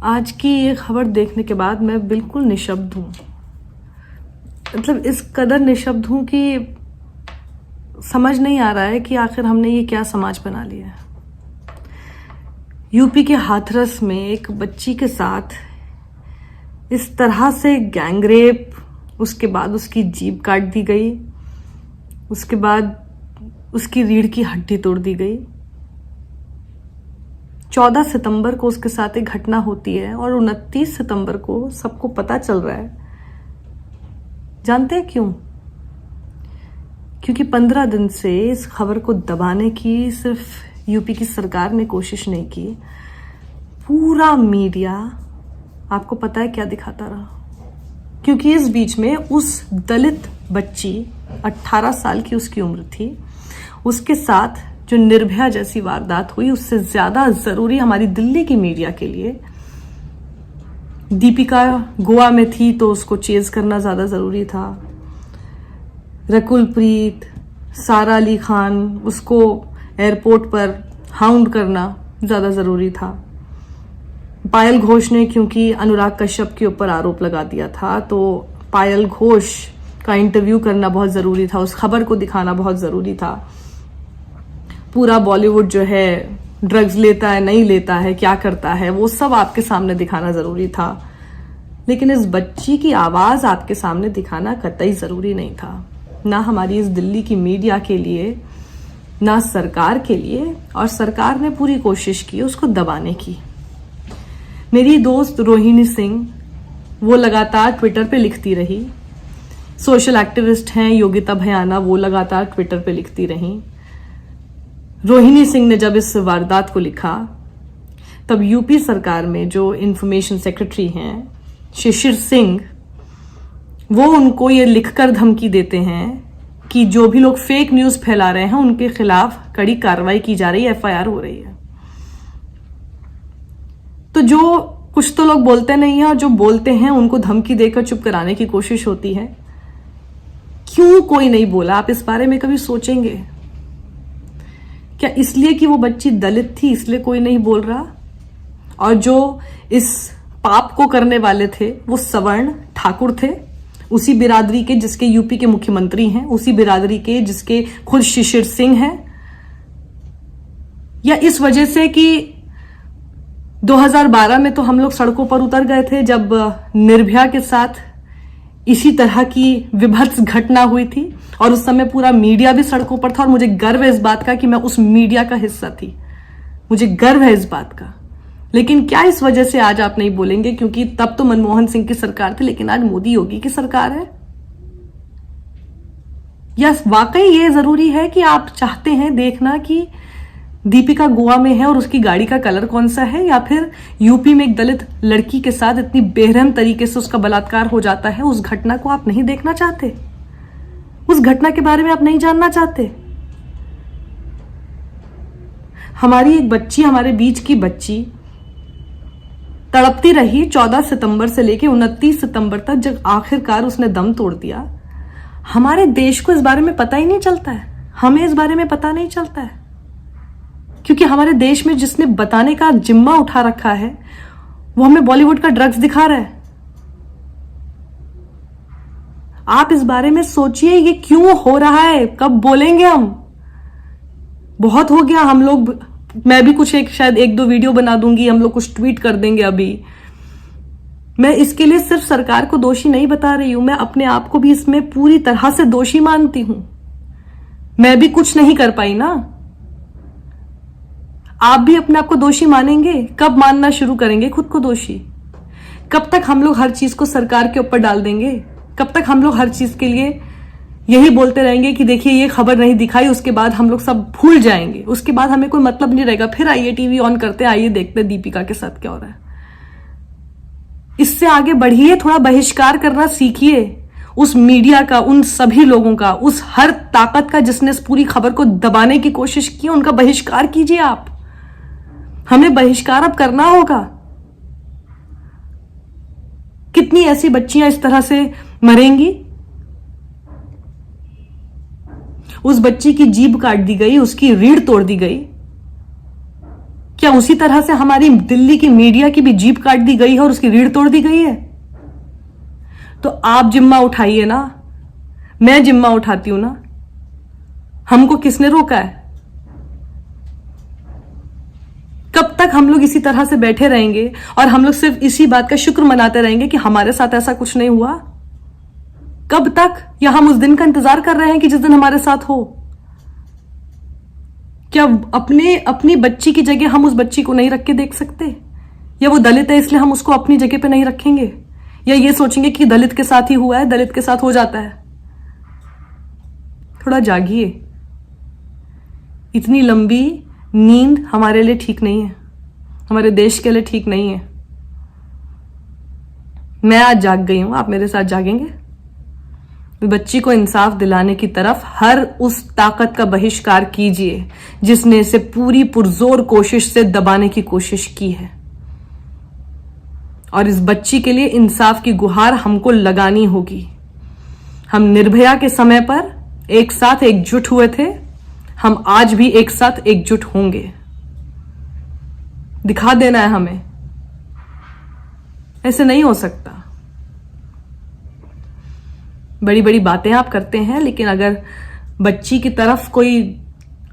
आज की ये खबर देखने के बाद मैं बिल्कुल निशब्द हूँ। मतलब इस कदर निशब्द हूँ कि समझ नहीं आ रहा है कि आखिर हमने ये क्या समाज बना लिया है। यूपी के हाथरस में एक बच्ची के साथ इस तरह से गैंगरेप, उसके बाद उसकी जीभ काट दी गई, उसके बाद उसकी रीढ़ की हड्डी तोड़ दी गई। 14 सितंबर को उसके साथ एक घटना होती है और 29 सितंबर को सबको पता चल रहा है। जानते हैं क्यों? क्योंकि 15 दिन से इस खबर को दबाने की सिर्फ यूपी की सरकार ने कोशिश नहीं की, पूरा मीडिया आपको पता है क्या दिखाता रहा। क्योंकि इस बीच में उस दलित बच्ची, 18 साल की उसकी उम्र थी, उसके साथ जो निर्भया जैसी वारदात हुई, उससे ज्यादा जरूरी हमारी दिल्ली की मीडिया के लिए दीपिका गोवा में थी तो उसको चेज करना ज्यादा जरूरी था। रकुल प्रीत, सारा अली खान, उसको एयरपोर्ट पर हाउंड करना ज्यादा जरूरी था। पायल घोष ने क्योंकि अनुराग कश्यप के ऊपर आरोप लगा दिया था तो पायल घोष का इंटरव्यू करना बहुत जरूरी था, उस खबर को दिखाना बहुत जरूरी था। पूरा बॉलीवुड जो है ड्रग्स लेता है, नहीं लेता है, क्या करता है, वो सब आपके सामने दिखाना जरूरी था। लेकिन इस बच्ची की आवाज आपके सामने दिखाना कतई जरूरी नहीं था, ना हमारी इस दिल्ली की मीडिया के लिए, ना सरकार के लिए। और सरकार ने पूरी कोशिश की उसको दबाने की। मेरी दोस्त रोहिणी सिंह, वो लगातार ट्विटर पे लिखती रही। सोशल एक्टिविस्ट हैं योगिता भयाना, वो लगातार ट्विटर पे लिखती रही। रोहिणी सिंह ने जब इस वारदात को लिखा तब यूपी सरकार में जो इंफॉर्मेशन सेक्रेटरी हैं शिशिर सिंह, वो उनको ये लिखकर धमकी देते हैं कि जो भी लोग फेक न्यूज फैला रहे हैं उनके खिलाफ कड़ी कार्रवाई की जा रही है, एफआईआर हो रही है। तो जो कुछ तो लोग बोलते नहीं है और जो बोलते हैं उनको धमकी देकर चुप कराने की कोशिश होती है। क्यों कोई नहीं बोला? आप इस बारे में कभी सोचेंगे क्या? इसलिए कि वो बच्ची दलित थी इसलिए कोई नहीं बोल रहा? और जो इस पाप को करने वाले थे वो सवर्ण ठाकुर थे, उसी बिरादरी के जिसके यूपी के मुख्यमंत्री हैं, उसी बिरादरी के जिसके खुद शिशिर सिंह हैं? या इस वजह से कि 2012 में तो हम लोग सड़कों पर उतर गए थे जब निर्भया के साथ इसी तरह की विभत्स घटना हुई थी और उस समय पूरा मीडिया भी सड़कों पर था और मुझे गर्व है इस बात का कि मैं उस मीडिया का हिस्सा थी, मुझे गर्व है इस बात का। लेकिन क्या इस वजह से आज आप नहीं बोलेंगे क्योंकि तब तो मनमोहन सिंह की सरकार थी लेकिन आज मोदी योगी की सरकार है? या वाकई ये जरूरी है कि आप चाहते हैं देखना कि दीपिका गोवा में है और उसकी गाड़ी का कलर कौन सा है, या फिर यूपी में एक दलित लड़की के साथ इतनी बेरहम तरीके से उसका बलात्कार हो जाता है, उस घटना को आप नहीं देखना चाहते? उस घटना के बारे में आप नहीं जानना चाहते? हमारी एक बच्ची, हमारे बीच की बच्ची तड़पती रही 14 सितंबर से लेकर 29 सितंबर तक, जब आखिरकार उसने दम तोड़ दिया। हमारे देश को इस बारे में पता ही नहीं चलता है, हमें इस बारे में पता नहीं चलता है क्योंकि हमारे देश में जिसने बताने का जिम्मा उठा रखा है वो हमें बॉलीवुड का ड्रग्स दिखा रहा है। आप इस बारे में सोचिए ये क्यों हो रहा है? कब बोलेंगे हम? बहुत हो गया। हम लोग, मैं भी कुछ शायद 1-2 वीडियो बना दूंगी, हम लोग कुछ ट्वीट कर देंगे। अभी मैं इसके लिए सिर्फ सरकार को दोषी नहीं बता रही हूं, मैं अपने आप को भी इसमें पूरी तरह से दोषी मानती हूं। मैं भी कुछ नहीं कर पाई ना। आप भी अपने आप को दोषी मानेंगे? कब मानना शुरू करेंगे खुद को दोषी? कब तक हम लोग हर चीज को सरकार के ऊपर डाल देंगे? कब तक हम लोग हर चीज के लिए यही बोलते रहेंगे कि देखिए ये खबर नहीं दिखाई, उसके बाद हम लोग सब भूल जाएंगे, उसके बाद हमें कोई मतलब नहीं रहेगा, फिर आइए टीवी ऑन करते, आइए देखते दीपिका के साथ क्या हो रहा है। इससे आगे बढ़िए, थोड़ा बहिष्कार करना सीखिए उस मीडिया का, उन सभी लोगों का, उस हर ताकत का जिसने इस पूरी खबर को दबाने की कोशिश की, उनका बहिष्कार कीजिए आप। हमें बहिष्कार अब करना होगा। कितनी ऐसी बच्चियां इस तरह से मरेंगी? उस बच्ची की जीभ काट दी गई, उसकी रीढ़ तोड़ दी गई, क्या उसी तरह से हमारी दिल्ली की मीडिया की भी जीभ काट दी गई है और उसकी रीढ़ तोड़ दी गई है? तो आप जिम्मा उठाइए ना, मैं जिम्मा उठाती हूं ना। हमको किसने रोका है? कब तक हम लोग इसी तरह से बैठे रहेंगे और हम लोग सिर्फ इसी बात का शुक्र मनाते रहेंगे कि हमारे साथ ऐसा कुछ नहीं हुआ? कब तक? या हम उस दिन का इंतजार कर रहे हैं कि जिस दिन हमारे साथ हो? क्या अपनी बच्ची की जगह हम उस बच्ची को नहीं रख के देख सकते? या वो दलित है इसलिए हम उसको अपनी जगह पे नहीं रखेंगे? या ये सोचेंगे कि दलित के साथ ही हुआ है, दलित के साथ हो जाता है? थोड़ा जागिए। इतनी लंबी नींद हमारे लिए ठीक नहीं है, हमारे देश के लिए ठीक नहीं है। मैं आज जाग गई हूं, आप मेरे साथ जागेंगे? बच्ची को इंसाफ दिलाने की तरफ हर उस ताकत का बहिष्कार कीजिए जिसने इसे पूरी पुरजोर कोशिश से दबाने की कोशिश की है। और इस बच्ची के लिए इंसाफ की गुहार हमको लगानी होगी। हम निर्भया के समय पर एक साथ एकजुट हुए थे, हम आज भी एक साथ एकजुट होंगे। दिखा देना है हमें, ऐसे नहीं हो सकता। बड़ी बड़ी बातें आप करते हैं, लेकिन अगर बच्ची की तरफ कोई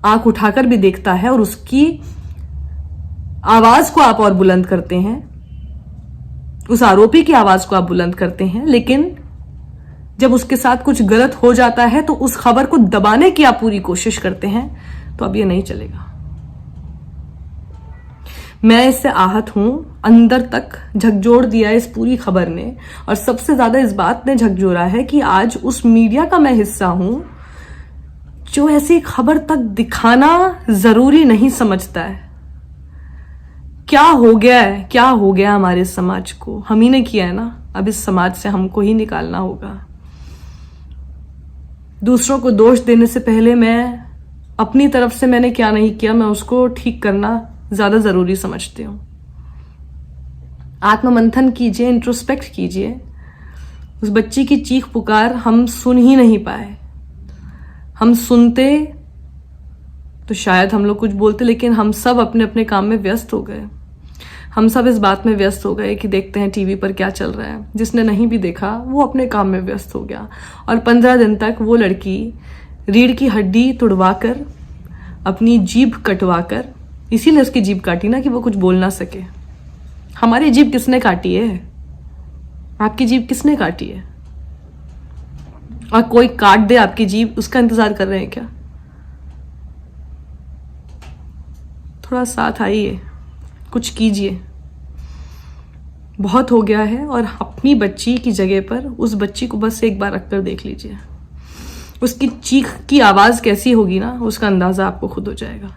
आंख उठाकर भी देखता है और उसकी आवाज को आप और बुलंद करते हैं, उस आरोपी की आवाज को आप बुलंद करते हैं, लेकिन जब उसके साथ कुछ गलत हो जाता है तो उस खबर को दबाने की आप पूरी कोशिश करते हैं, तो अब ये नहीं चलेगा। मैं इससे आहत हूं, अंदर तक झकझोर दिया है इस पूरी खबर ने। और सबसे ज्यादा इस बात ने झकझोरा है कि आज उस मीडिया का मैं हिस्सा हूं जो ऐसी खबर तक दिखाना जरूरी नहीं समझता है। क्या हो गया है, क्या हो गया हमारे समाज को? हम ही ने किया है ना, अब इस समाज से हमको ही निकालना होगा। दूसरों को दोष देने से पहले मैं अपनी तरफ से मैंने क्या नहीं किया, मैं उसको ठीक करना ज्यादा जरूरी समझती हूं। आत्ममंथन कीजिए, इंट्रोस्पेक्ट कीजिए। उस बच्ची की चीख पुकार हम सुन ही नहीं पाए। हम सुनते तो शायद हम लोग कुछ बोलते, लेकिन हम सब अपने अपने काम में व्यस्त हो गए। हम सब इस बात में व्यस्त हो गए कि देखते हैं टीवी पर क्या चल रहा है। जिसने नहीं भी देखा वो अपने काम में व्यस्त हो गया। और 15 दिन तक वो लड़की रीढ़ की हड्डी तुड़वाकर, अपनी जीभ कटवाकर, इसीलिए उसकी जीभ काटी ना कि वो कुछ बोल ना सके। हमारी जीभ किसने काटी है? आपकी जीभ किसने काटी है? और कोई काट दे आपकी जीभ, उसका इंतजार कर रहे हैं क्या? थोड़ा साथ आइए, कुछ कीजिए। बहुत हो गया है। और अपनी बच्ची की जगह पर उस बच्ची को बस एक बार रखकर देख लीजिए। उसकी चीख की आवाज कैसी होगी ना, उसका अंदाजा आपको खुद हो जाएगा।